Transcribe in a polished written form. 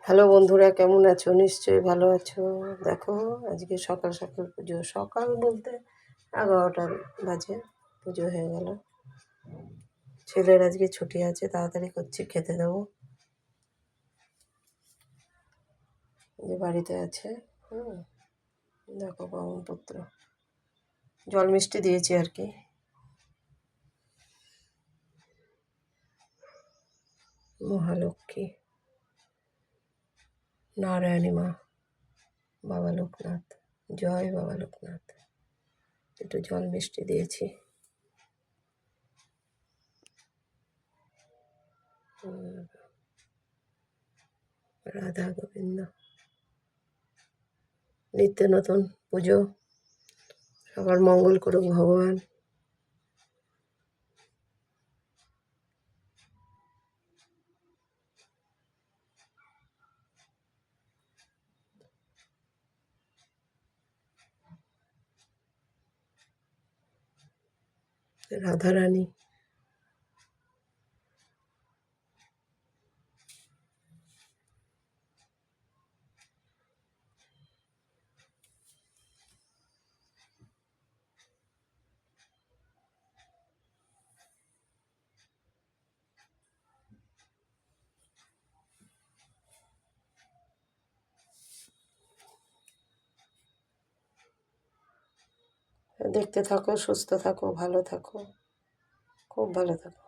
Hello বন্ধুরা, কেমন আছো? নিশ্চয়ই ভালো আছো। দেখো, আজকে সকাল সকাল পুজো। সকাল বলতে 11টা বাজে পুজো হয়ে গেল। ছেলের আজকে ছুটি আছে, তাড়াতাড়ি করছি, খেতে দেবো। যে বাড়িতে আছে। দেখো ব্রহ্মপুত্র, জল মিষ্টি দিয়েছি আর কি। মহালক্ষ্মী, নারায়ণী মা, বাবা লোকনাথ, জয় বাবা লোকনাথ। একটু জল মিষ্টি দিয়েছি। রাধা গোবিন্দ, নিত্য নতুন পুজো, সবার মঙ্গল করুক ভগবান। রাধারানী, দেখতে থাকো, সুস্থ থাকো, ভালো থাকো, খুব ভালো থাকো।